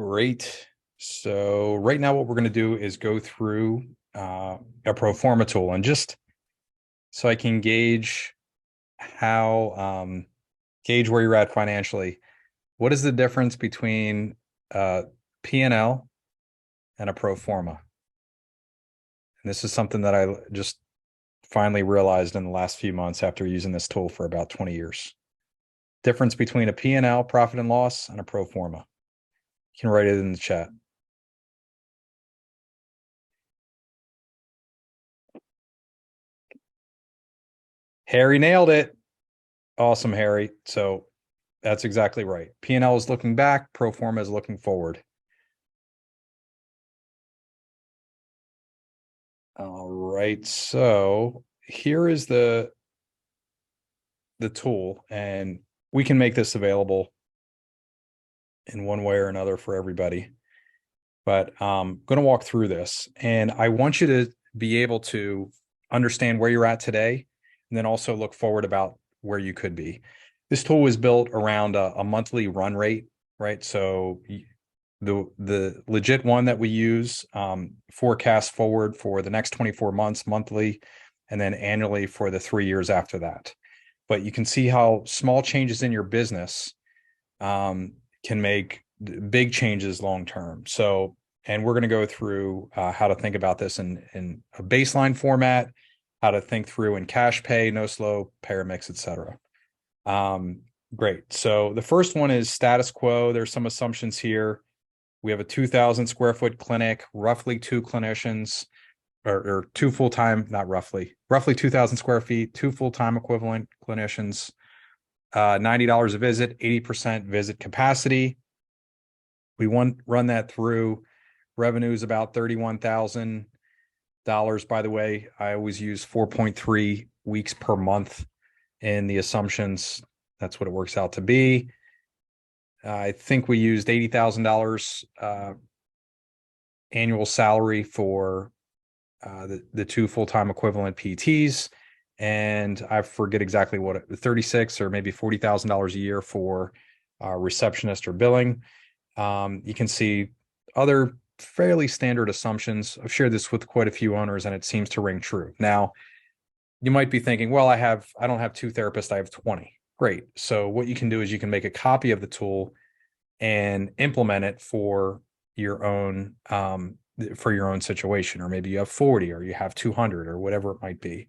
Great. So right now what we're going to do is go through a pro forma tool, and just so I can gauge gauge where you're at financially. What is the difference between P&L and a pro forma? And this is something that I just finally realized in the last few months after using this tool for about 20 years. Difference between a P&L, profit and loss, and a pro forma. You can write it in the chat. Harry nailed it. Awesome, Harry. So that's exactly right. P&L is looking back, pro forma is looking forward. All right. So here is the tool, and we can make this available in one way or another for everybody. But I'm going to walk through this, and I want you to be able to understand where you're at today, and then also look forward about where you could be. This tool was built around a monthly run rate, right? So the legit one that we use forecast forward for the next 24 months monthly, and then annually for the 3 years after that. But you can see how small changes in your business can make big changes long term. So, and we're going to go through how to think about this in a baseline format, how to think through in cash pay, no slow, payer mix, etc. Great. So the first one is status quo. There's some assumptions here. We have a 2,000 square foot clinic, roughly 2 clinicians, or 2 full-time, not roughly 2,000 square feet, 2 full-time equivalent clinicians, $90 a visit, 80% visit capacity. We run that through. Revenue is about $31,000. By the way, I always use 4.3 weeks per month in the assumptions. That's what it works out to be. I think we used $80,000 annual salary for the 2 full-time equivalent PTs, and I forget exactly what, 36 or maybe $40,000 a year for receptionist or billing. You can see other fairly standard assumptions. I've shared this with quite a few owners, and it seems to ring true. Now, you might be thinking, well, I don't have 2 therapists, I have 20. Great. So what you can do is you can make a copy of the tool and implement it for your own situation, or maybe you have 40 or you have 200 or whatever it might be.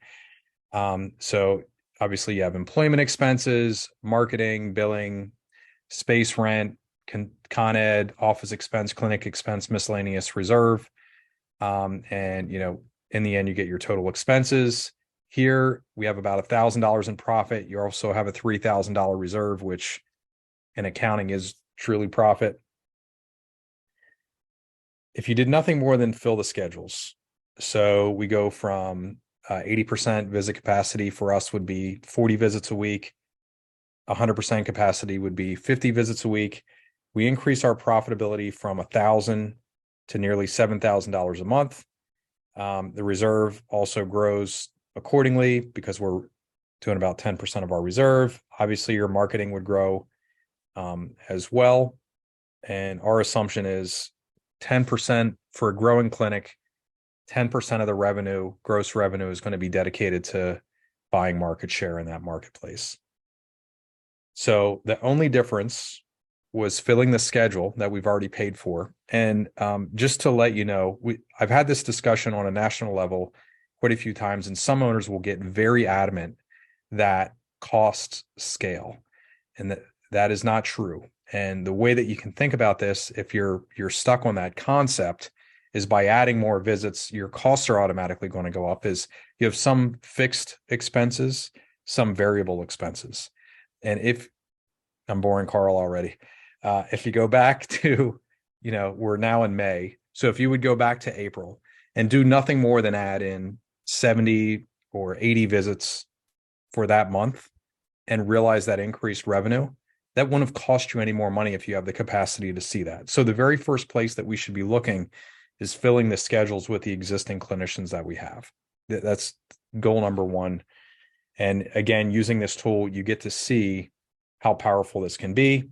So obviously you have employment expenses, marketing, billing, space rent, con ed, office expense, clinic expense, miscellaneous reserve. And in the end, you get your total expenses. Here we have about $1,000 in profit. You also have a $3,000 reserve, which in accounting is truly profit. If you did nothing more than fill the schedules, so we go from 80% visit capacity for us would be 40 visits a week. 100% capacity would be 50 visits a week. We increase our profitability from $1,000 to nearly $7,000 a month. The reserve also grows accordingly because we're doing about 10% of our reserve. Obviously, your marketing would grow as well. And our assumption is 10% for a growing clinic, 10% of the revenue, gross revenue, is going to be dedicated to buying market share in that marketplace. So the only difference was filling the schedule that we've already paid for. And just to let you know, I've had this discussion on a national level quite a few times, and some owners will get very adamant that costs scale, and that is not true. And the way that you can think about this, if you're stuck on that concept, is by adding more visits, your costs are automatically going to go up. Is you have some fixed expenses, some variable expenses. And if I'm boring Carl already, if you go back to, we're now in May. So if you would go back to April and do nothing more than add in 70 or 80 visits for that month and realize that increased revenue, that wouldn't have cost you any more money if you have the capacity to see that. So the very first place that we should be looking is filling the schedules with the existing clinicians that we have. That's goal number one. And again, using this tool, you get to see how powerful this can be.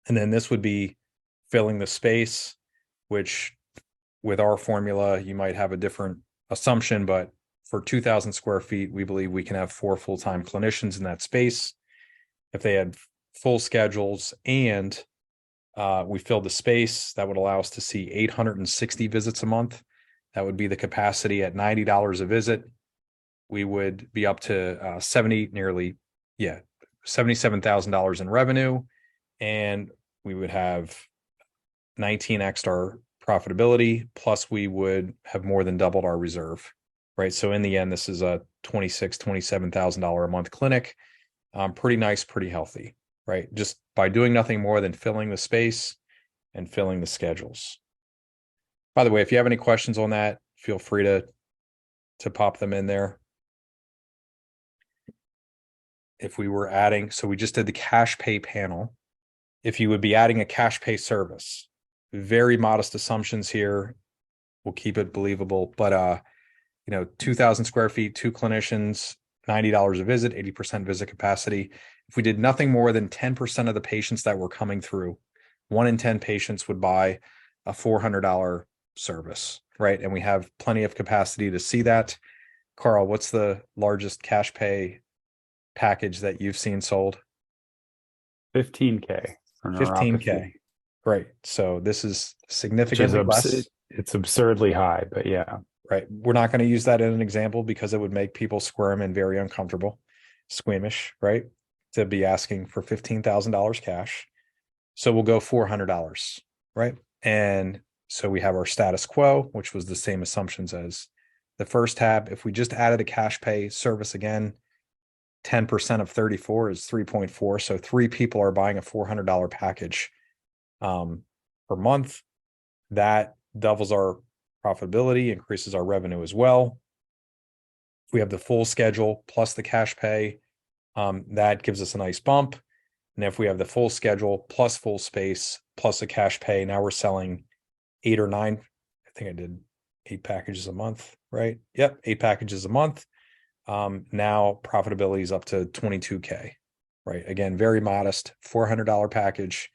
And then this would be filling the space, which with our formula, you might have a different assumption, but for 2,000 square feet, we believe we can have 4 full-time clinicians in that space. If they had full schedules and we filled the space, that would allow us to see 860 visits a month. That would be the capacity at $90 a visit. We would be up to $77,000 in revenue, and we would have 19x our profitability, plus we would have more than doubled our reserve, right? So in the end, this is a $27,000 a month clinic. Pretty nice, pretty healthy, right? Just by doing nothing more than filling the space and filling the schedules. By the way, if you have any questions on that, feel free to pop them in there. If we were adding, so we just did the cash pay panel. If you would be adding a cash pay service, very modest assumptions here. We'll keep it believable, but 2,000 square feet, 2 clinicians, $90 a visit, 80% visit capacity. If we did nothing more than 10% of the patients that were coming through, 1 in 10 patients would buy a $400 service, right? And we have plenty of capacity to see that. Carl, what's the largest cash pay package that you've seen sold? 15K for 15K. Right. So this is significantly less. It's absurdly high, but yeah. Right. We're not going to use that in an example because it would make people squirm and very uncomfortable, squeamish, right? To be asking for $15,000 cash. So we'll go $400, right? And so we have our status quo, which was the same assumptions as the first tab. If we just added a cash pay service again, 10% of 34 is 3.4. So 3 people are buying a $400 package per month. That doubles our profitability, increases our revenue as well. If we have the full schedule plus the cash pay, that gives us a nice bump. And if we have the full schedule plus full space plus a cash pay, now we're selling 8 or 9. I think I did 8 packages a month, right? Yep, 8 packages a month. Now profitability is up to 22K, right? Again, very modest, $400 package.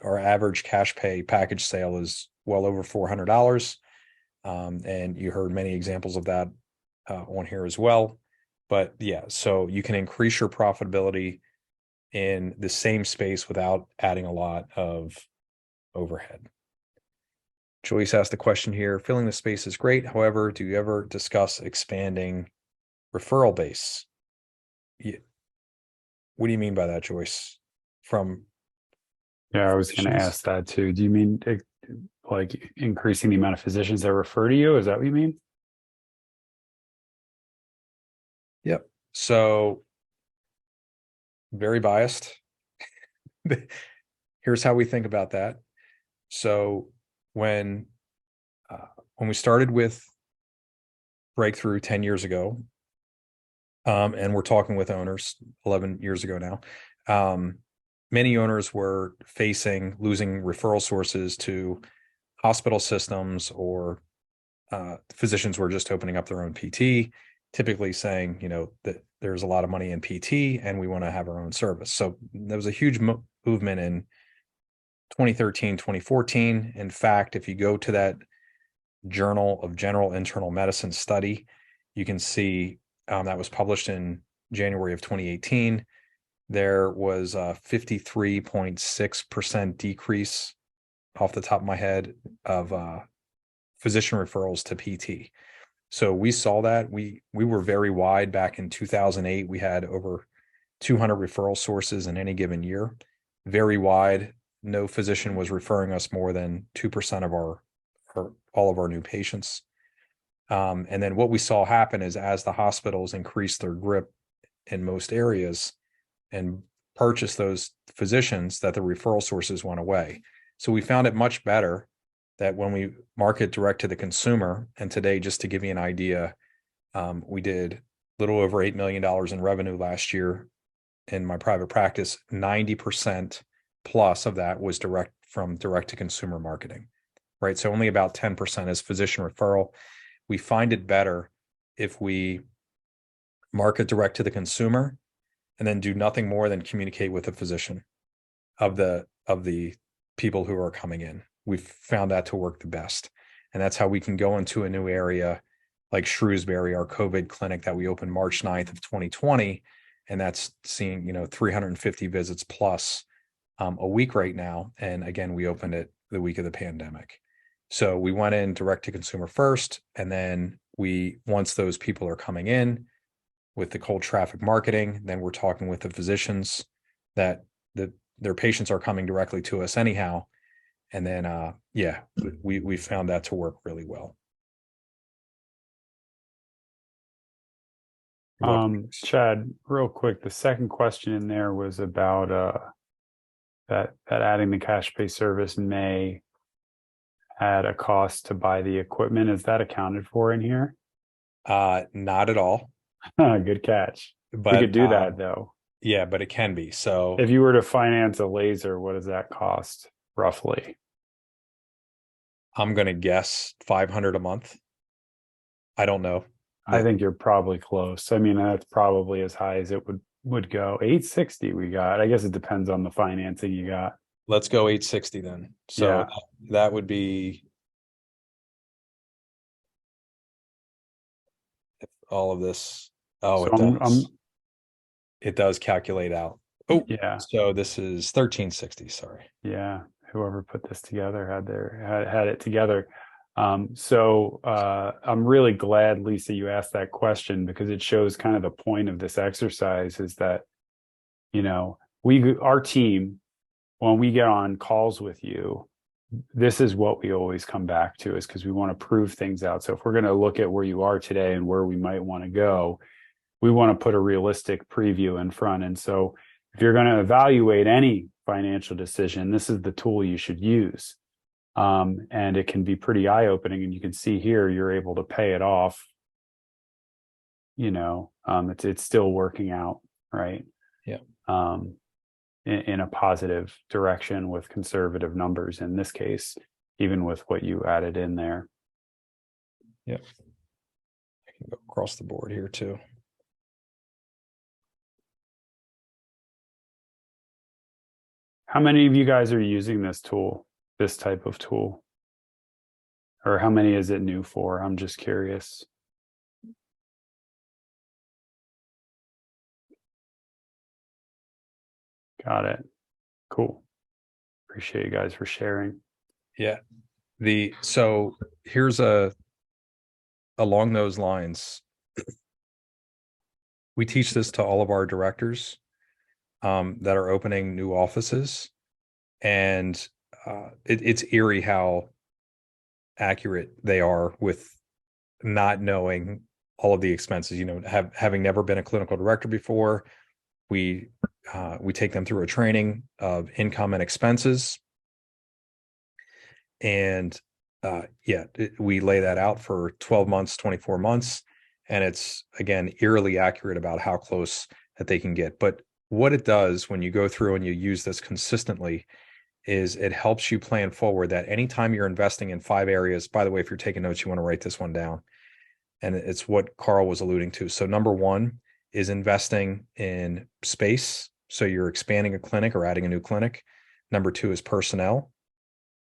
Our average cash pay package sale is well over $400. And you heard many examples of that on here as well. But yeah, so you can increase your profitability in the same space without adding a lot of overhead. Joyce asked the question here, filling the space is great. However, do you ever discuss expanding referral base? Yeah. What do you mean by that, Joyce? Yeah, I was going to ask that too. Do you mean like increasing the amount of physicians that refer to you? Is that what you mean? Yep. So very biased. Here's how we think about that. So when we started with Breakthrough 10 years ago, and we're talking with owners 11 years ago now, many owners were losing referral sources to hospital systems, or physicians were just opening up their own PT, typically saying, that there's a lot of money in PT and we want to have our own service. So there was a huge movement in 2013, 2014. In fact, if you go to that Journal of General Internal Medicine study, you can see that was published in January of 2018. There was a 53.6% decrease, off the top of my head, of physician referrals to PT. So we saw that. We were very wide back in 2008. We had over 200 referral sources in any given year. Very wide. No physician was referring us more than 2% of all of our new patients. And then what we saw happen is, as the hospitals increased their grip in most areas and purchased those physicians, that the referral sources went away. So we found it much better that when we market direct to the consumer, and today, just to give you an idea, we did a little over $8 million in revenue last year in my private practice. 90% plus of that was direct to consumer marketing, right? So only about 10% is physician referral. We find it better if we market direct to the consumer and then do nothing more than communicate with the physician of the people who are coming in. We've found that to work the best. And that's how we can go into a new area like Shrewsbury, our COVID clinic that we opened March 9th of 2020. And that's seeing, 350 visits plus a week right now. And again, we opened it the week of the pandemic. So we went in direct to consumer first. And then once those people are coming in with the cold traffic marketing, then we're talking with the physicians that their patients are coming directly to us anyhow. And then, we found that to work really well. Chad, real quick, the second question in there was about that adding the cash pay service may add a cost to buy the equipment. Is that accounted for in here? Not at all. Good catch. But we could do that though. Yeah, but it can be. So if you were to finance a laser, what does that cost roughly? I'm going to guess 500 a month. I don't know. I think you're probably close. I mean, that's probably as high as it would go. 860 we got. I guess it depends on the financing you got. Let's go 860 then. So that would be all of this. Oh, so it does calculate out. Oh, yeah. So this is 1360. Sorry. Yeah. Whoever put this together had it together. So I'm really glad, Lisa, you asked that question, because it shows kind of the point of this exercise is that, our team, when we get on calls with you, this is what we always come back to, is because we want to prove things out. So if we're going to look at where you are today and where we might want to go, we want to put a realistic preview in front. And so if you're going to evaluate any financial decision, this is the tool you should use. And it can be pretty eye-opening. And you can see here, you're able to pay it off. It's still working out, right? Yeah. In a positive direction with conservative numbers in this case, even with what you added in there. Yep. I can go across the board here too. How many of you guys are using this tool, this type of tool? Or how many is it new for? I'm just curious. Got it. Cool. Appreciate you guys for sharing. Yeah. So here's along those lines. We teach this to all of our directors that are opening new offices, and it's eerie how accurate they are with not knowing all of the expenses. Having never been a clinical director before, we take them through a training of income and expenses, and we lay that out for 12 months, 24 months, and it's again eerily accurate about how close that they can get. But what it does when you go through and you use this consistently is it helps you plan forward that anytime you're investing in 5 areas, by the way, if you're taking notes, you want to write this one down. And it's what Carl was alluding to. So number 1 is investing in space. So you're expanding a clinic or adding a new clinic. Number 2 is personnel.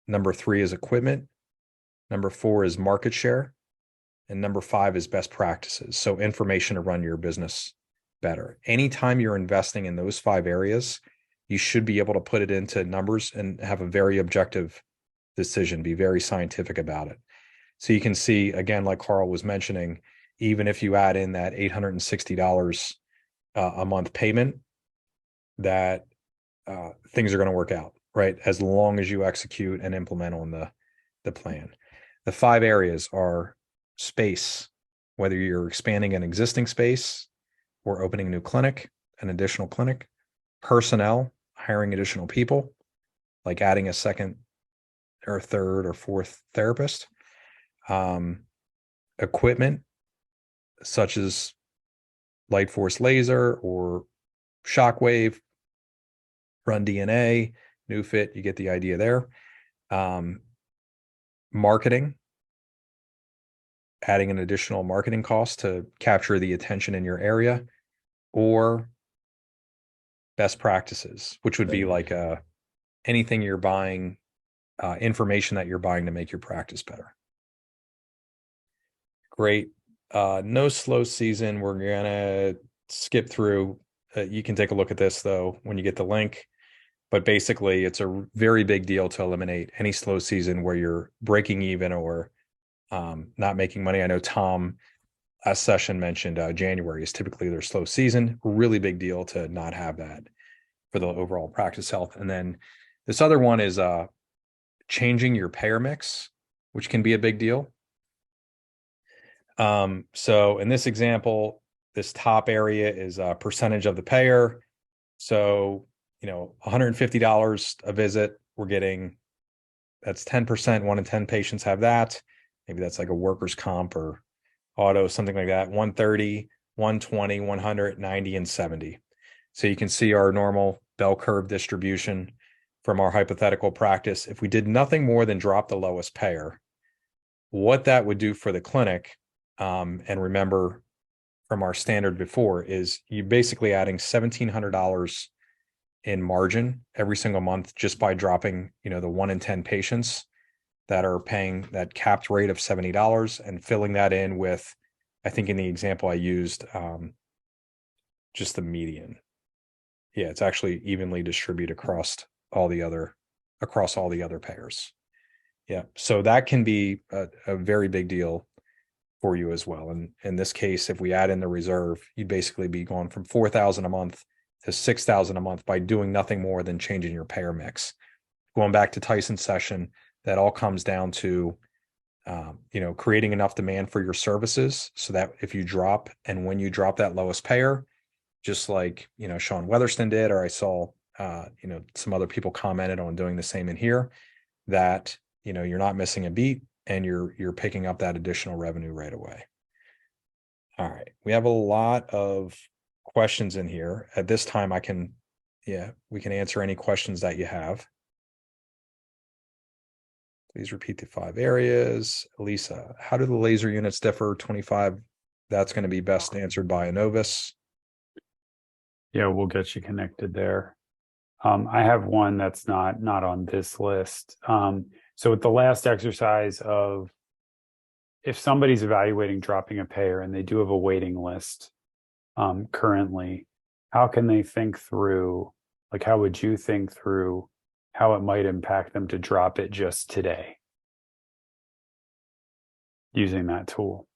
Number 3 is equipment. Number 4 is market share. And number 5 is best practices. So information to run your business better. Anytime you're investing in those 5 areas, you should be able to put it into numbers and have a very objective decision, be very scientific about it. So you can see, again, like Carl was mentioning, even if you add in that $860 a month payment, that things are going to work out, right? As long as you execute and implement on the plan. The 5 areas are space, whether you're expanding an existing space or opening a new clinic, an additional clinic. Personnel, hiring additional people, like adding a second or third or fourth therapist. Equipment, such as light force laser or shockwave, run DNA, new fit, you get the idea there. Marketing, adding an additional marketing cost to capture the attention in your area, or best practices, which would be like anything you're buying information that you're buying to make your practice better. Great. No slow season. We're gonna skip through. You can take a look at this though when you get the link. But basically, it's a very big deal to eliminate any slow season where you're breaking even or not making money. I know Tom last session mentioned January is typically their slow season. Really big deal to not have that for the overall practice health. And then this other one is changing your payer mix, which can be a big deal. So in this example, this top area is a percentage of the payer. So, $150 a visit, we're getting, that's 10%. 1 in 10 patients have that. Maybe that's like a workers' comp or auto, something like that. 130, 120, 100, 90, and 70. So you can see our normal bell curve distribution from our hypothetical practice. If we did nothing more than drop the lowest payer, what that would do for the clinic, and remember from our standard before, is you basically adding $1,700 in margin every single month just by dropping, the 1 in 10 patients that are paying that capped rate of $70 and filling that in with, I think in the example I used, just the median. Yeah, it's actually evenly distributed across all the other payers. Yeah, so that can be a very big deal for you as well. And in this case, if we add in the reserve, you'd basically be going from $4,000 a month to $6,000 a month by doing nothing more than changing your payer mix. Going back to Tyson's session, that all comes down to, creating enough demand for your services so that if you drop and when you drop that lowest payer, just like, Sean Weatherston did, or I saw, some other people commented on doing the same in here, that, you're not missing a beat and you're picking up that additional revenue right away. All right. We have a lot of questions in here. At this time, we can answer any questions that you have. Please repeat the 5 areas. Elisa, how do the laser units differ? 25, that's going to be best answered by a novice. Yeah, we'll get you connected there. I have one that's not on this list. So with the last exercise of, if somebody's evaluating dropping a payer and they do have a waiting list currently, how can they think through, like, how would you think through how it might impact them to drop it just today using that tool?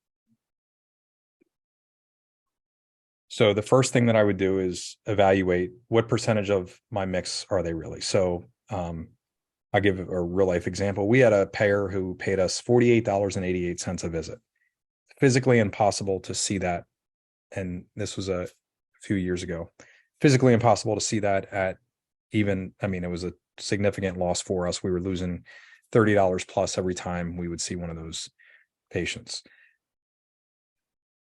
So the first thing that I would do is evaluate what percentage of my mix are they really. So I'll give a real life example. We had a payer who paid us $48.88 a visit. Physically impossible to see that. And this was a few years ago. Physically impossible to see that at even, it was a significant loss for us. We were losing $30 plus every time we would see one of those patients.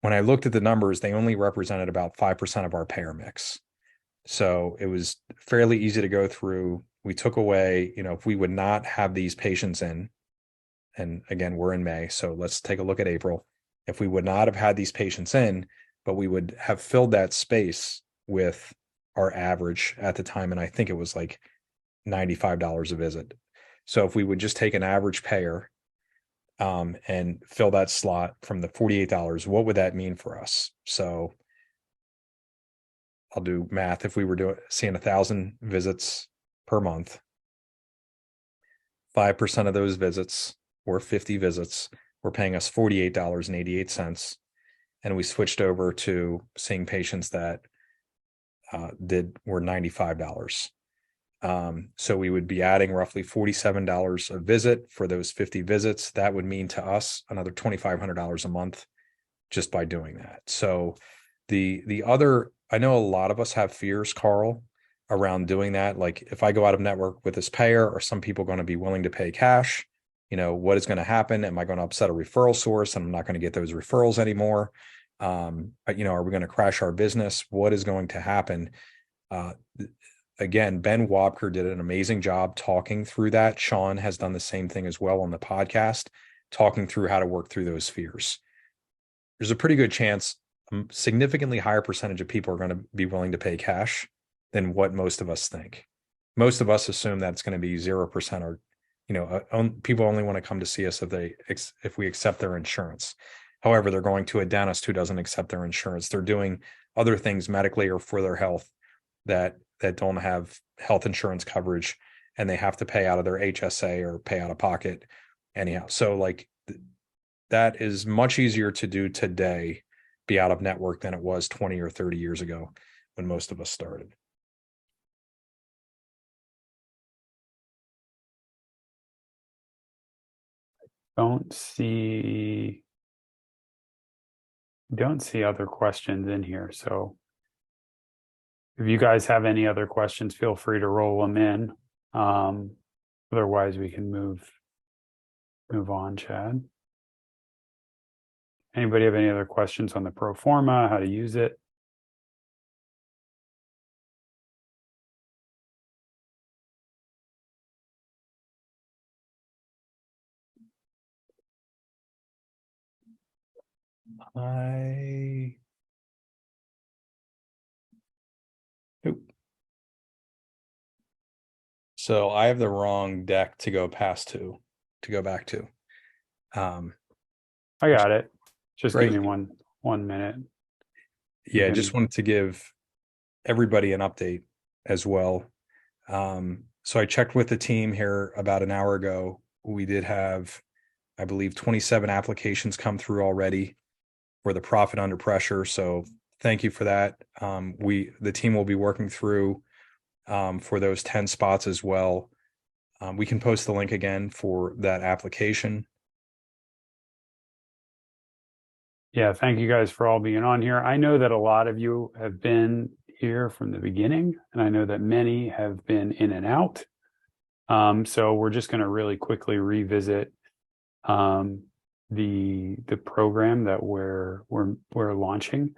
When I looked at the numbers, they only represented about 5% of our payer mix. So it was fairly easy to go through. We took away, if we would not have these patients in, and again, we're in May, so let's take a look at April. If we would not have had these patients in, but we would have filled that space with our average at the time, and I think it was like $95 a visit. So if we would just take an average payer and fill that slot from the $48, what would that mean for us? So I'll do math. If we were seeing 1,000 visits per month, 5% of those visits, or 50 visits, were paying us $48.88. And we switched over to seeing patients that were $95. So we would be adding roughly $47 a visit for those 50 visits. That would mean to us another $2,500 a month just by doing that. So the other, I know a lot of us have fears, Carl, around doing that. Like, if I go out of network with this payer, are some people going to be willing to pay cash? What is going to happen? Am I going to upset a referral source and I'm not going to get those referrals anymore? Are we going to crash our business? What is going to happen? Again, Ben Wobker did an amazing job talking through that. Sean has done the same thing as well on the podcast, talking through how to work through those fears. There's a pretty good chance a significantly higher percentage of people are going to be willing to pay cash than what most of us think. Most of us assume that it's going to be 0% or people only want to come to see us if we accept their insurance. However, they're going to a dentist who doesn't accept their insurance. They're doing other things medically or for their health that don't have health insurance coverage, and they have to pay out of their HSA or pay out of pocket anyhow. So like that is much easier to do today, be out of network, than it was 20 or 30 years ago when most of us started. Don't see other questions in here. So if you guys have any other questions, feel free to roll them in. Otherwise we can move on, Chad. Anybody have any other questions on the pro forma, how to use it? So I have the wrong deck to go back to. I got it. Just Great. give me one minute. Yeah, just wanted to give everybody an update as well. So I checked with the team here about an hour ago. We did have, I believe, 27 applications come through already for the profit under pressure. So thank you for that. The team will be working through for those 10 spots as well. We can post the link again for that application. Yeah, thank you guys for all being on here. I know that a lot of you have been here from the beginning, and I know that many have been in and out. So we're just going to really quickly revisit the program that we're launching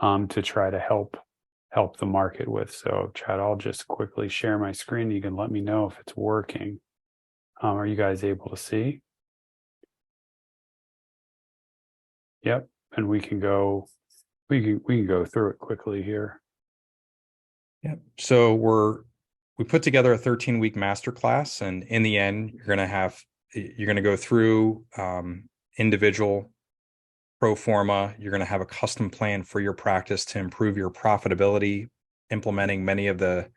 to try to help the market with. So Chad, I'll just quickly share my screen. You can let me know if it's working. Are you guys able to see? Yep. And we can go through it quickly here. Yep. So we put together a 13-week masterclass, and in the end, you're going to go through individual pro forma. You're going to have a custom plan for your practice to improve your profitability, implementing many of the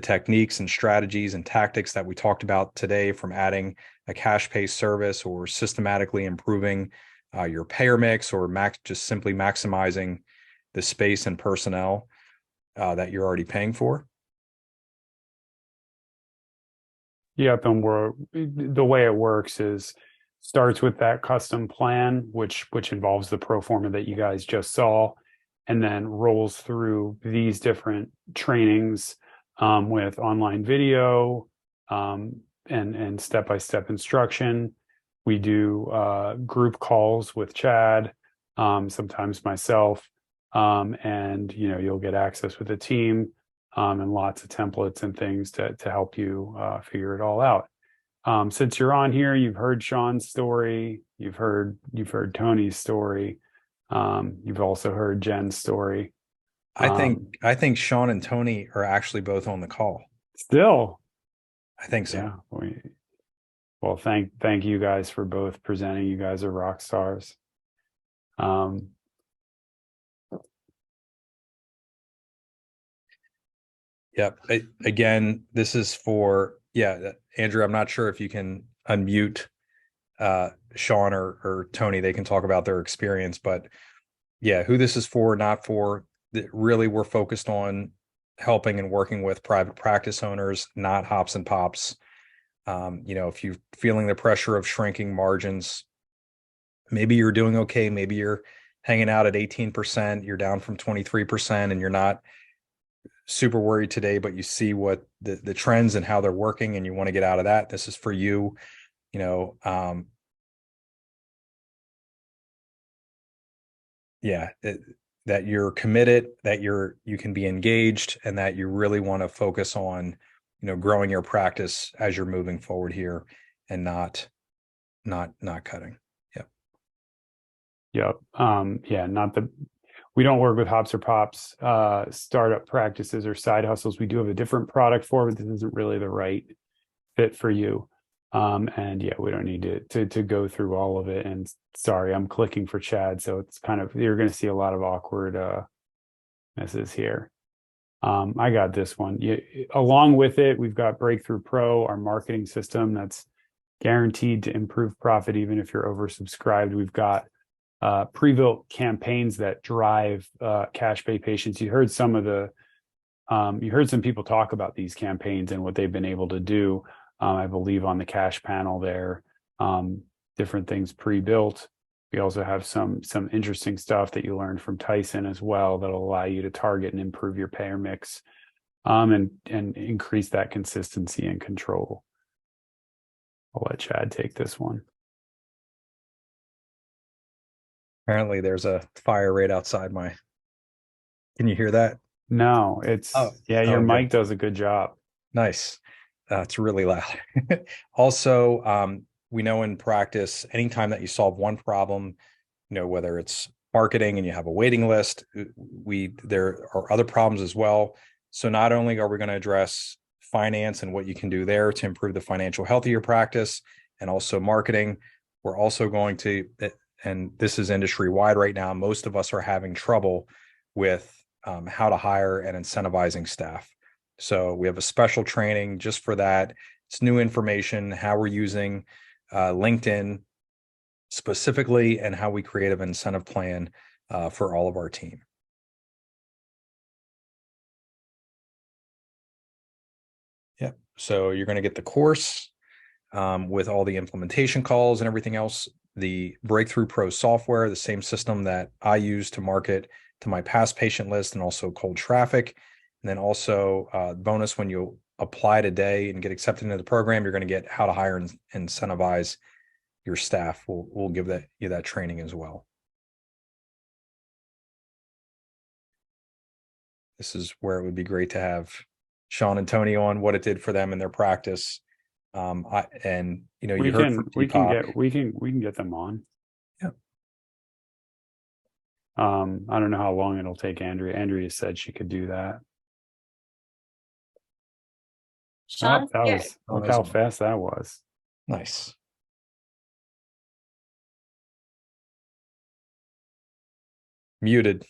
techniques and strategies and tactics that we talked about today, from adding a cash pay service or systematically improving your payer mix, or just simply maximizing the space and personnel that you're already paying for. Yep, and the way it works is starts with that custom plan, which involves the pro forma that you guys just saw, and then rolls through these different trainings with online video and step-by-step instruction. We do group calls with Chad, sometimes myself, and you'll get access with the team and lots of templates and things to help you figure it all out. Since you're on here, you've heard Sean's story, you've heard Tony's story, you've also heard Jen's story. I think Sean and Tony are actually both on the call. Still, I think so. Yeah. Well, thank you guys for both presenting. You guys are rock stars. Yep. Again, this is for, Andrew, I'm not sure if you can unmute Sean or Tony. They can talk about their experience, but yeah, who this is for, not for. Really, we're focused on helping and working with private practice owners, not hops and pops. If you're feeling the pressure of shrinking margins, maybe you're doing okay. Maybe you're hanging out at 18%, you're down from 23%, and you're not super worried today, but you see what the trends and how they're working, and you want to get out of that. This is for you. That you're committed, that you can be engaged, and that you really want to focus on growing your practice as you're moving forward here, and not cutting. Yep. We don't work with hops or pops, startup practices or side hustles. We do have a different product for it, but this isn't really the right fit for you. And yeah, we don't need to go through all of it. And sorry, I'm clicking for Chad, so it's kind of, you're going to see a lot of awkward misses here. I got this one. Along with it, we've got Breakthrough Pro, our marketing system that's guaranteed to improve profit even if you're oversubscribed. We've got pre-built campaigns that drive cash pay patients. You heard some people talk about these campaigns and what they've been able to do. I believe on the cash panel there, different things pre-built. We also have some interesting stuff that you learned from Tyson as well that'll allow you to target and improve your payer mix, and increase that consistency and control. I'll let Chad take this one. Apparently there's a fire right outside my, can you hear that? No, your good. mic does a good job. Nice. It's really loud. Also, we know in practice, anytime that you solve one problem, whether it's marketing and you have a waiting list, there are other problems as well. So not only are we going to address finance and what you can do there to improve the financial health of your practice, and also marketing, we're also going to, and this is industry wide right now, most of us are having trouble with how to hire and incentivizing staff. So we have a special training just for that. It's new information, how we're using LinkedIn specifically, and how we create an incentive plan for all of our team. Yep. So you're going to get the course with all the implementation calls and everything else. The Breakthrough Pro software, the same system that I use to market to my past patient list and also cold traffic. And then also bonus, when you apply today and get accepted into the program, you're going to get how to hire and incentivize your staff. We'll give you that training as well. This is where it would be great to have Sean and Tony on, what it did for them in their practice. You heard from we can get them on. Yeah. I don't know how long it'll take Andrea. Andrea said she could do that. Sean, Look how fast that was. Nice. Muted.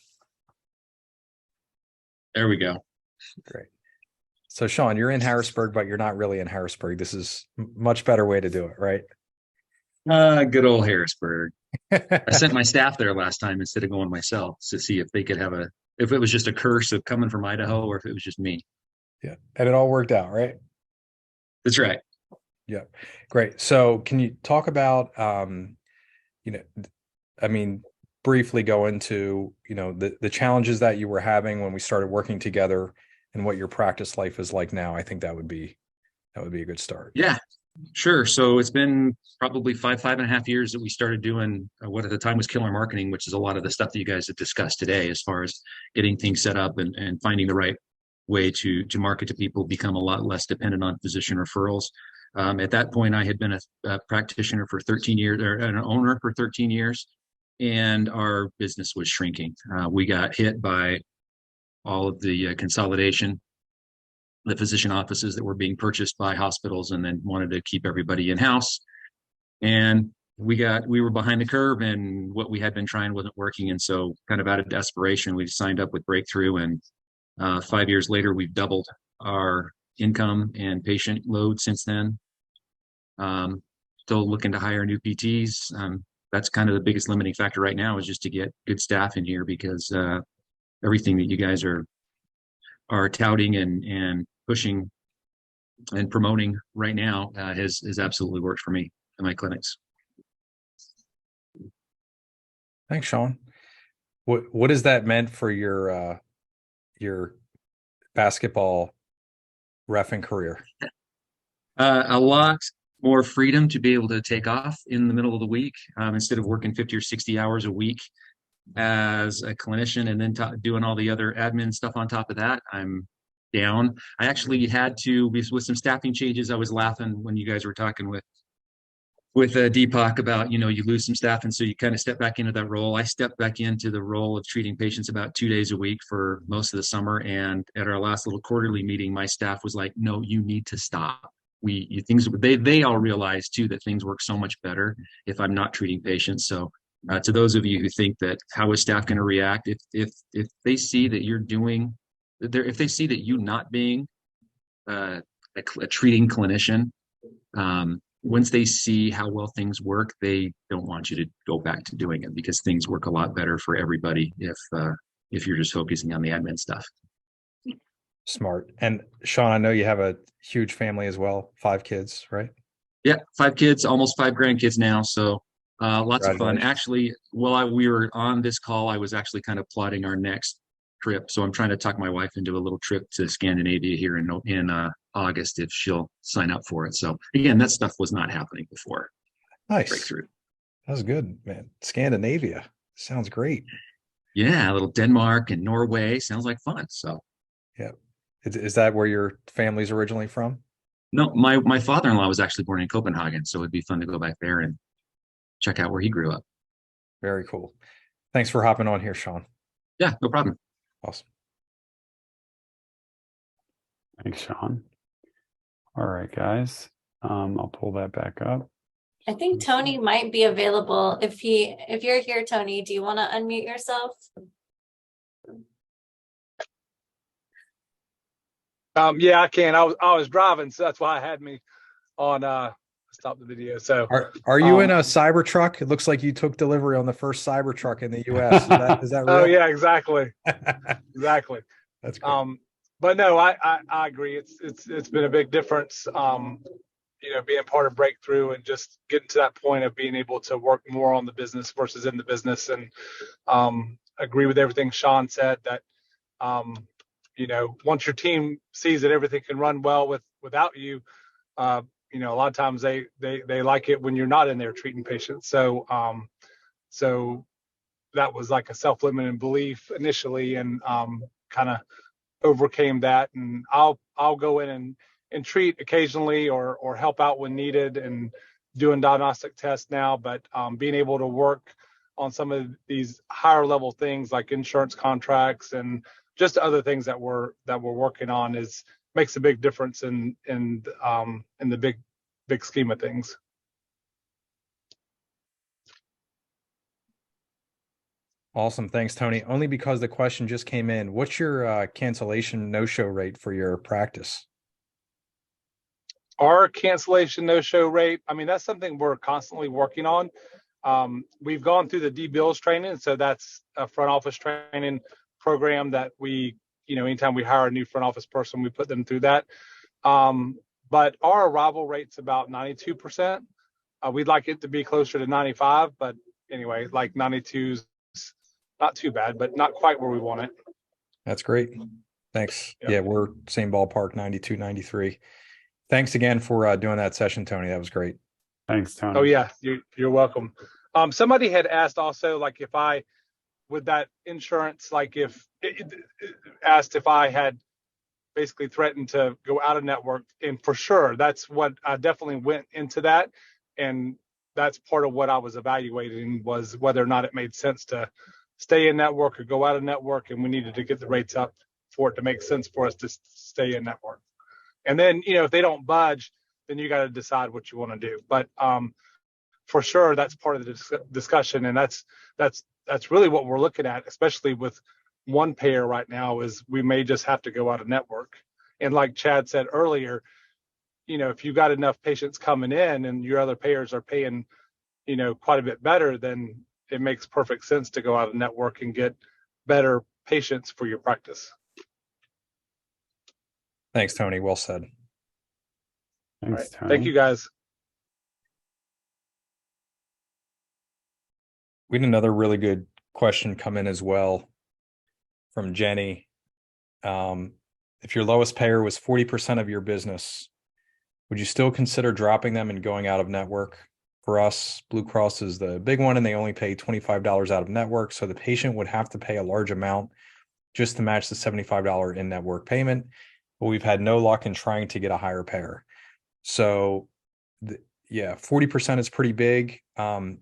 There we go. Great. So Sean, you're in Harrisburg, but you're not really in Harrisburg. This is much better way to do it, right? Good old Harrisburg. I sent my staff there last time instead of going myself to see if they could if it was just a curse of coming from Idaho or if it was just me. Yeah. And it all worked out, right? That's right. Yeah. Great. So can you talk about, briefly go into, the challenges that you were having when we started working together and what your practice life is like now? I think that would be a good start. Yeah, sure. So it's been probably 5.5 years that we started doing what at the time was killer marketing, which is a lot of the stuff that you guys have discussed today, as far as getting things set up and finding the right way to market to people, become a lot less dependent on physician referrals. At that point, I had been a practitioner for 13 years, or an owner for 13 years, and our business was shrinking. We got hit by all of the consolidation, the physician offices that were being purchased by hospitals, and then wanted to keep everybody in-house. And we were behind the curve, and what we had been trying wasn't working. And so kind of out of desperation, we signed up with Breakthrough, and 5 years later, we've doubled our income and patient load since then. Still looking to hire new PTs. That's kind of the biggest limiting factor right now, is just to get good staff in here, because everything that you guys are touting and pushing and promoting right now has absolutely worked for me in my clinics. Thanks, Sean. What has that meant for your basketball reffing career? A lot more freedom to be able to take off in the middle of the week, instead of working 50 or 60 hours a week as a clinician and then doing all the other admin stuff on top of that. I'm down. I actually had to, with some staffing changes. I was laughing when you guys were talking with Deepak about, you lose some staff, and so you kind of step back into that role. I stepped back into the role of treating patients about 2 days a week for most of the summer. And at our last little quarterly meeting, my staff was like, no, you need to stop. they all realize too that things work so much better if I'm not treating patients. So to those of you who think that how is staff going to react if they see that you're doing if they see that you not being a treating clinician, once they see how well things work, they don't want you to go back to doing it because things work a lot better for everybody if you're just focusing on the admin stuff. Smart. And Sean, I know you have a huge family as well, 5 kids, right? Yeah, 5 kids, almost 5 grandkids now. So lots of fun. Actually, while we were on this call, I was actually kind of plotting our next trip. So I'm trying to talk my wife into a little trip to Scandinavia here in August if she'll sign up for it. So again, that stuff was not happening before. Nice. Breakthrough. That was good, man. Scandinavia sounds great. Yeah, a little Denmark and Norway sounds like fun. So yeah. Is that where your family's originally from? No, my father-in-law was actually born in Copenhagen, so it'd be fun to go back there and check out where he grew up. Very cool. Thanks for hopping on here, Sean. Yeah, no problem. Awesome. Thanks, Sean. All right, guys. I'll pull that back up. I think Tony might be available. If you're here, Tony, do you want to unmute yourself? Yeah, I can. I was driving, so that's why I had me on stop the video. So are you in a Cybertruck? It looks like you took delivery on the first Cybertruck in the US. Is that real? Oh yeah, exactly. Exactly. That's great. But no, I agree. It's been a big difference. Being part of Breakthrough and just getting to that point of being able to work more on the business versus in the business, and agree with everything Sean said that once your team sees that everything can run well without you, a lot of times they like it when you're not in there treating patients. So that was like a self-limiting belief initially, and kind of overcame that. And I'll go in and treat occasionally or help out when needed and doing diagnostic tests now. But being able to work on some of these higher level things like insurance contracts and just other things that we're working on makes a big difference in the big scheme of things. Awesome. Thanks, Tony. Only because the question just came in. What's your cancellation no-show rate for your practice? Our cancellation no-show rate, I mean, that's something we're constantly working on. We've gone through the D-Bills training, so that's a front office training program that we, anytime we hire a new front office person, we put them through that. But our arrival rate's about 92%. We'd like it to be closer to 95, but anyway, like 92's not too bad, but not quite where we want it. That's great. Thanks. Yep. Yeah, we're same ballpark, 92, 93. Thanks again for doing that session, Tony. That was great. Thanks, Tony. Oh yeah, you're welcome. Somebody had asked also, like, if I, with that insurance, like if asked if I had basically threatened to go out of network, and for sure, that's what I definitely went into that. And that's part of what I was evaluating, was whether or not it made sense to stay in network or go out of network. And we needed to get the rates up for it to make sense for us to stay in network. And then, if they don't budge, then you got to decide what you want to do. But for sure, that's part of the discussion. And that's really what we're looking at, especially with one payer right now, is we may just have to go out of network. And like Chad said earlier, if you've got enough patients coming in and your other payers are paying, quite a bit better, then it makes perfect sense to go out of network and get better patients for your practice. Thanks, Tony. Well said. Thanks, Right. Tony. Thank you, guys. We had another really good question come in as well from Jenny. If your lowest payer was 40% of your business, would you still consider dropping them and going out of network? For us, Blue Cross is the big one, and they only pay $25 out of network. So the patient would have to pay a large amount just to match the $75 in-network payment. But we've had no luck in trying to get a higher payer. So yeah, 40% is pretty big. I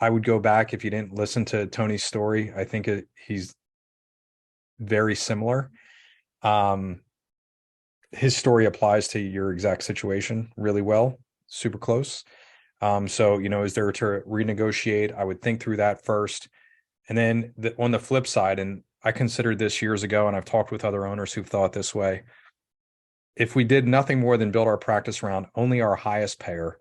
would go back if you didn't listen to Tony's story. I think he's very similar. his story applies to your exact situation really well, super close. So, is there to renegotiate? I would think through that first. And then on the flip side, and I considered this years ago, and I've talked with other owners who've thought this way. If we did nothing more than build our practice around only our highest payer,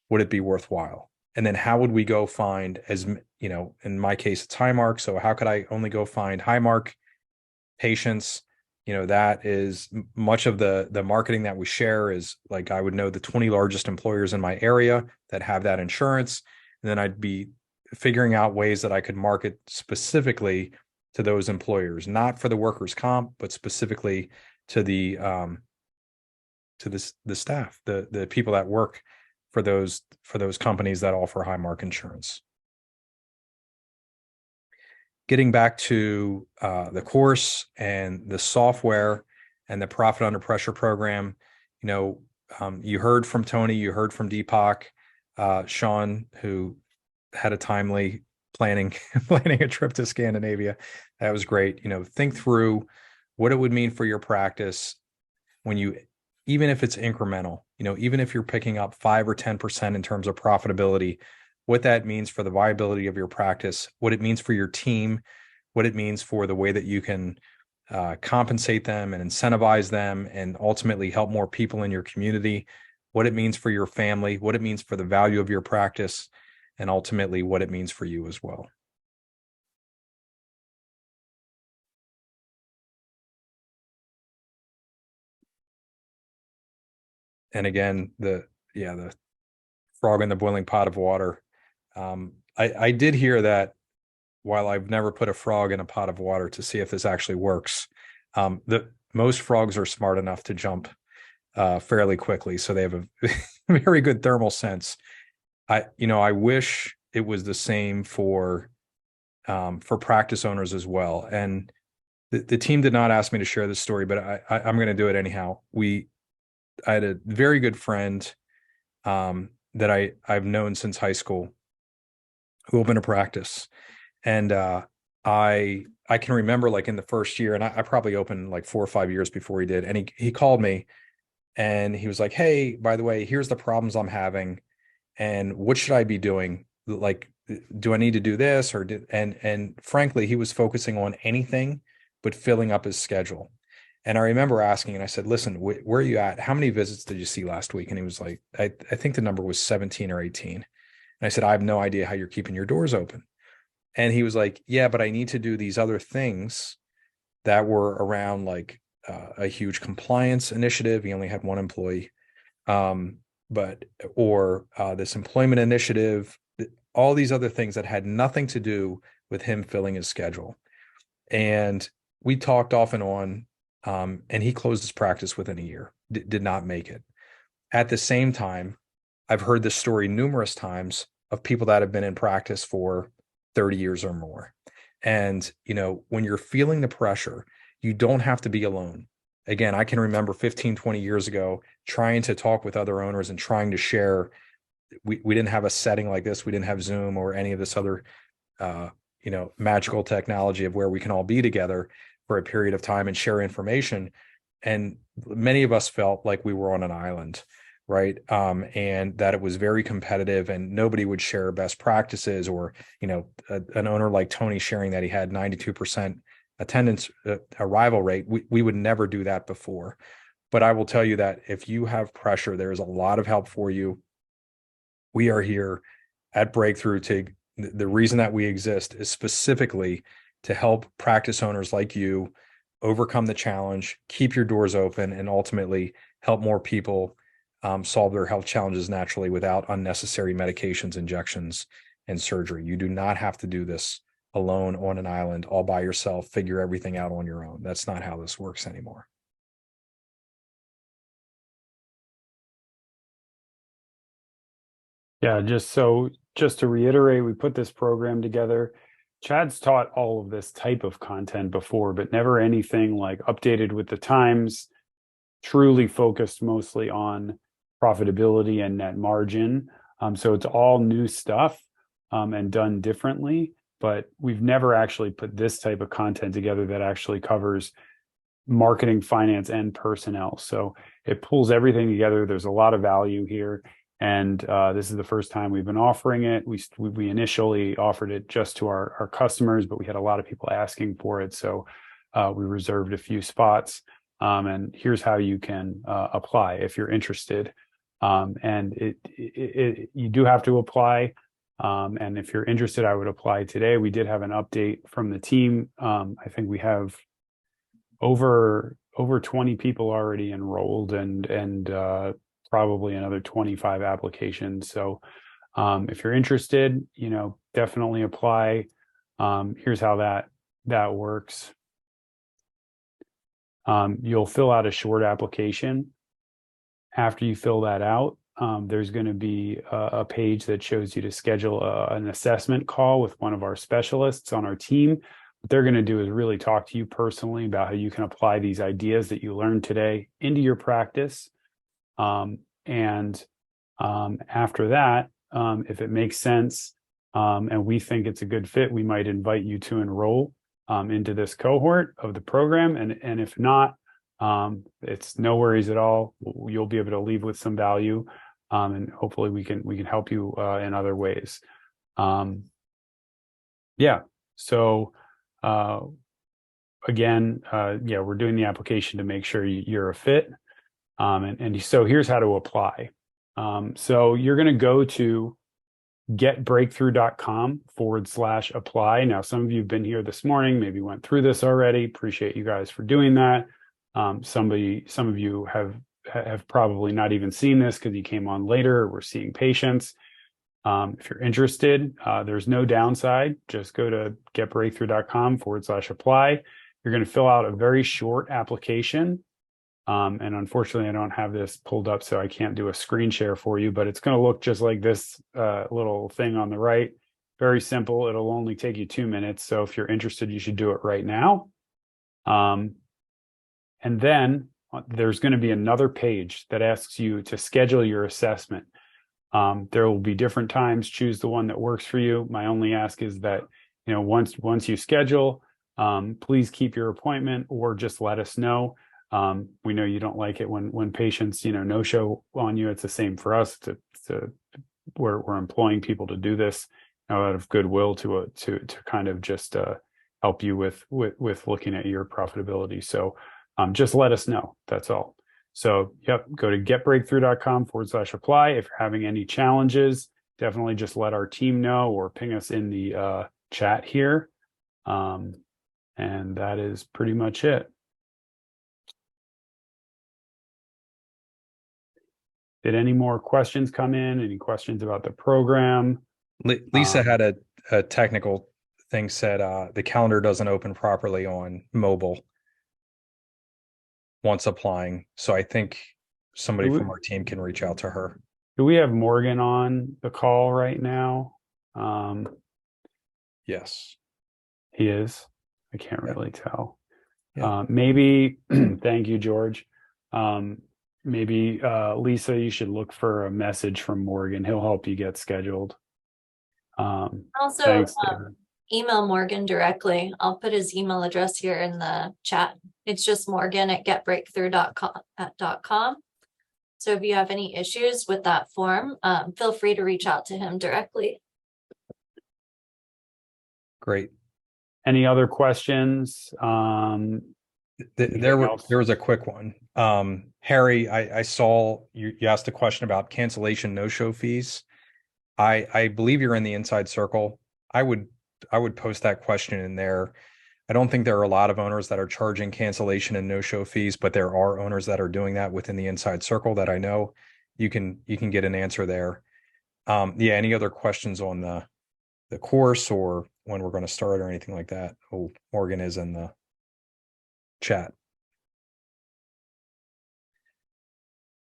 would it be worthwhile? And then how would we go find, as in my case, it's Highmark. So how could I only go find Highmark patients? That is much of the marketing that we share is like, I would know the 20 largest employers in my area that have that insurance. And then I'd be figuring out ways that I could market specifically to those employers, not for the workers' comp, but specifically to the staff, the people that work for those companies that offer Highmark insurance. Getting back to the course and the software and the Profit Under Pressure program, you heard from Tony, you heard from Deepak, Sean, who had a timely planning a trip to Scandinavia. That was great. Think through what it would mean for your practice when even if it's incremental, even if you're picking up 5 or 10% in terms of profitability, what that means for the viability of your practice, what it means for your team, what it means for the way that you can compensate them and incentivize them and ultimately help more people in your community, what it means for your family, what it means for the value of your practice, and ultimately what it means for you as well. And again, the frog in the boiling pot of water. I did hear that while I've never put a frog in a pot of water to see if this actually works, most frogs are smart enough to jump fairly quickly. So they have a very good thermal sense. I wish it was the same for practice owners as well. And the team did not ask me to share this story, but I'm going to do it anyhow. I had a very good friend that I've known since high school who opened a practice. And I can remember like in the first year, and I probably opened like 4 or 5 years before he did. And he called me and he was like, "Hey, by the way, here's the problems I'm having. And what should I be doing? Like, do I need to do this and frankly, he was focusing on anything but filling up his schedule. And I remember asking, and I said, "Listen, where are you at? How many visits did you see last week?" And he was like, I think the number was 17 or 18. And I said, "I have no idea how you're keeping your doors open." And he was like, "Yeah, but I need to do these other things that were around like a huge compliance initiative." He only had one employee. Or this employment initiative, all these other things that had nothing to do with him filling his schedule. And we talked off and on, and he closed his practice within a year, did not make it. At the same time, I've heard this story numerous times of people that have been in practice for 30 years or more. And, when you're feeling the pressure, you don't have to be alone. Again, I can remember 15, 20 years ago, trying to talk with other owners and trying to share. We didn't have a setting like this. We didn't have Zoom or any of this other, magical technology of where we can all be together for a period of time and share information. And many of us felt like we were on an island, right? And that it was very competitive and nobody would share best practices or, an owner like Tony sharing that he had 92% attendance arrival rate. We would never do that before. But I will tell you that if you have pressure, there's a lot of help for you. We are here at Breakthrough the reason that we exist is specifically to help practice owners like you overcome the challenge, keep your doors open, and ultimately help more people solve their health challenges naturally without unnecessary medications, injections, and surgery. You do not have to do this alone on an island, all by yourself, figure everything out on your own. That's not how this works anymore. Yeah, just to reiterate, we put this program together. Chad's taught all of this type of content before, but never anything like updated with the times, truly focused mostly on profitability and net margin. So it's all new stuff and done differently, but we've never actually put this type of content together that actually covers marketing, finance, and personnel. So it pulls everything together. There's a lot of value here. And this is the first time we've been offering it. We initially offered it just to our customers, but we had a lot of people asking for it. So we reserved a few spots. And here's how you can apply if you're interested. And you do have to apply. And if you're interested, I would apply today. We did have an update from the team. I think we have over 20 people already enrolled and probably another 25 applications. So if you're interested, definitely apply. Here's how that works. You'll fill out a short application. After you fill that out, there's going to be a page that shows you to schedule an assessment call with one of our specialists on our team. What they're going to do is really talk to you personally about how you can apply these ideas that you learned today into your practice. And after that, if it makes sense and we think it's a good fit, we might invite you to enroll into this cohort of the program. And if not, it's no worries at all. You'll be able to leave with some value, and hopefully we can help you in other ways. So again, we're doing the application to make sure you're a fit. And so here's how to apply. So you're going to go to getbreakthrough.com/apply. Now, some of you have been here this morning, maybe went through this already. Appreciate you guys for doing that. Some of you have probably not even seen this because you came on later. We're seeing patients. If you're interested, there's no downside. Just go to getbreakthrough.com/apply. You're going to fill out a very short application. And unfortunately, I don't have this pulled up, so I can't do a screen share for you, but it's going to look just like this little thing on the right. Very simple. It'll only take you 2 minutes. So if you're interested, you should do it right now. And then there's going to be another page that asks you to schedule your assessment. There will be different times. Choose the one that works for you. My only ask is that, once you schedule, please keep your appointment or just let us know. We know you don't like it when patients, no show on you. It's the same for us. We're employing people to do this out of goodwill to kind of just help you with looking at your profitability. So just let us know. That's all. So go to getbreakthrough.com/apply. If you're having any challenges, definitely just let our team know or ping us in the chat here. And that is pretty much it. Did any more questions come in? Any questions about the program? Lisa had a technical thing said the calendar doesn't open properly on mobile once applying. So I think somebody from our team can reach out to her. Do we have Morgan on the call right now? Yes. He is. I can't really tell. Yeah. Maybe, thank you, George. Maybe Lisa, you should look for a message from Morgan. He'll help you get scheduled. Also, thanks, email Morgan directly. I'll put his email address here in the chat. It's just morgan@getbreakthrough.com. So if you have any issues with that form, feel free to reach out to him directly. Great. Any other questions? There was a quick one. Harry, I saw you asked a question about cancellation no-show fees. I believe you're in the inside circle. I would post that question in there. I don't think there are a lot of owners that are charging cancellation and no-show fees, but there are owners that are doing that within the inside circle that I know. You can get an answer there. Any other questions on the course or when we're going to start or anything like that? Oh, Morgan is in the chat.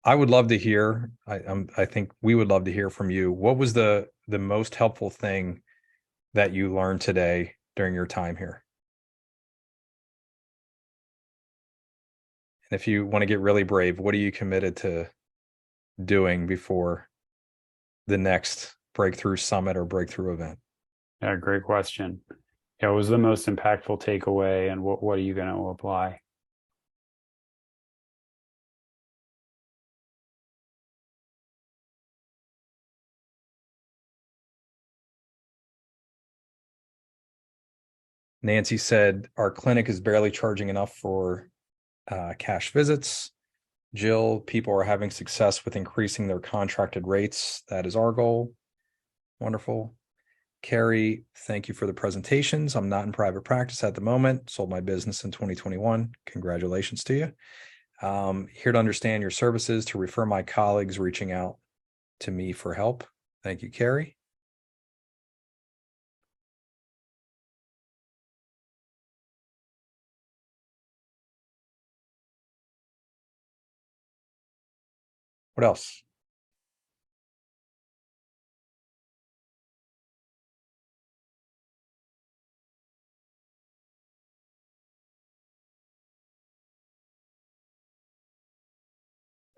I would love to hear. I think we would love to hear from you. What was the most helpful thing that you learned today during your time here? And if you want to get really brave, what are you committed to doing before the next breakthrough summit or breakthrough event? Yeah, great question. What was the most impactful takeaway, and what are you going to apply? Nancy said our clinic is barely charging enough for cash visits. Jill, people are having success with increasing their contracted rates. That is our goal. Wonderful. Carrie, thank you for the presentations. I'm not in private practice at the moment. Sold my business in 2021. Congratulations to you. Here to understand your services, to refer my colleagues reaching out to me for help. Thank you, Carrie. What else?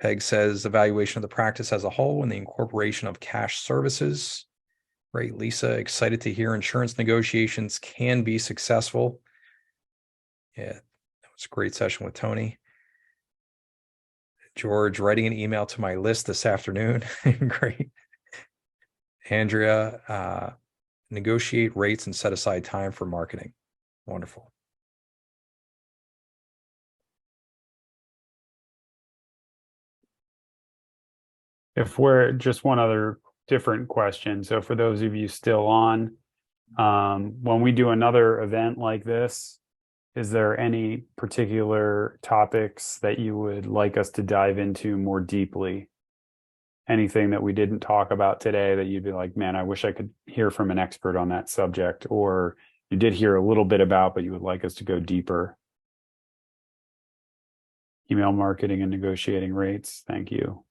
Peg says evaluation of the practice as a whole and the incorporation of cash services. Great, Lisa. Excited to hear insurance negotiations can be successful. Yeah, that was a great session with Tony. George, writing an email to my list this afternoon. Great. Andrea, negotiate rates and set aside time for marketing. Wonderful. If we're just one other different question. So for those of you still on, when we do another event like this, is there any particular topics that you would like us to dive into more deeply? Anything that we didn't talk about today that you'd be like, man, I wish I could hear from an expert on that subject, or you did hear a little bit about, but you would like us to go deeper? Email marketing and negotiating rates. Thank you.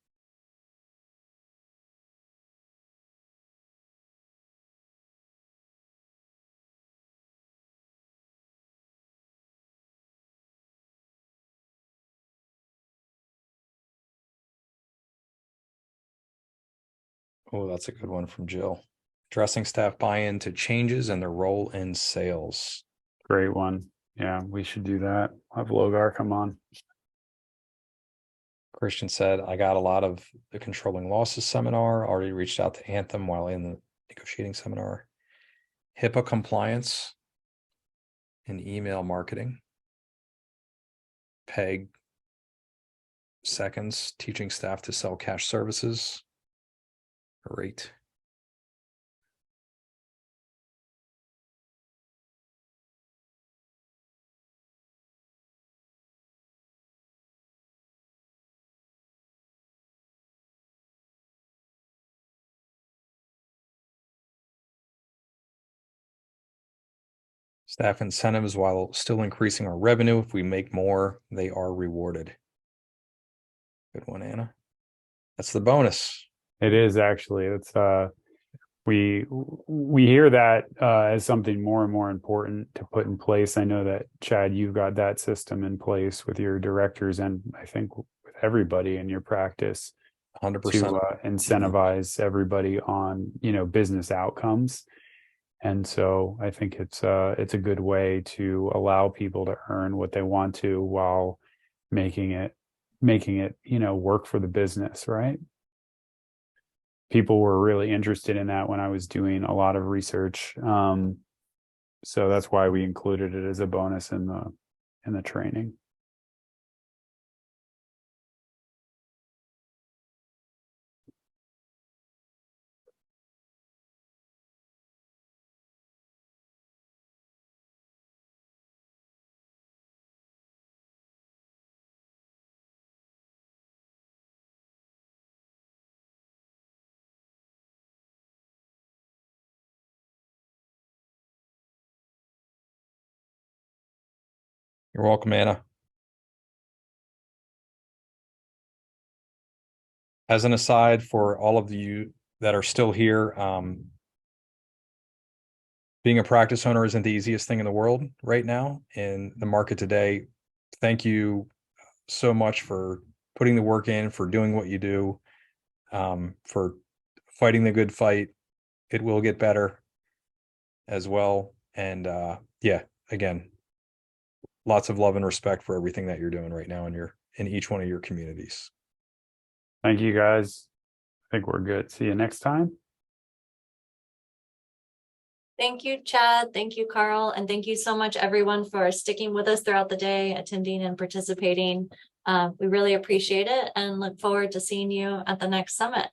Oh, that's a good one from Jill. Addressing staff buy-in to changes and their role in sales. Great one. Yeah, we should do that. I'll have Logar come on. Christian said, I got a lot of the controlling losses seminar, already reached out to Anthem while in the negotiating seminar. HIPAA compliance and email marketing. Peg seconds, teaching staff to sell cash services. Great. Staff incentives, while still increasing our revenue, if we make more, they are rewarded. Good one, Anna. That's the bonus. It is actually. It's we hear that as something more and more important to put in place. I know that, Chad, you've got that system in place with your directors, and I think with everybody in your practice 100%. to incentivize everybody on, business outcomes. And so I think it's a good way to allow people to earn what they want to while making it work for the business, right? People were really interested in that when I was doing a lot of research. So that's why we included it as a bonus in the training. You're welcome, Anna. As an aside, for all of you that are still here, being a practice owner isn't the easiest thing in the world right now in the market today. Thank you so much for putting the work in, for doing what you do, for fighting the good fight. It will get better as well. And yeah, again, lots of love and respect for everything that you're doing right now in each one of your communities. Thank you, guys. I think we're good. See you next time. Thank you, Chad. Thank you, Carl. And thank you so much, everyone, for sticking with us throughout the day, attending and participating. We really appreciate it and look forward to seeing you at the next summit.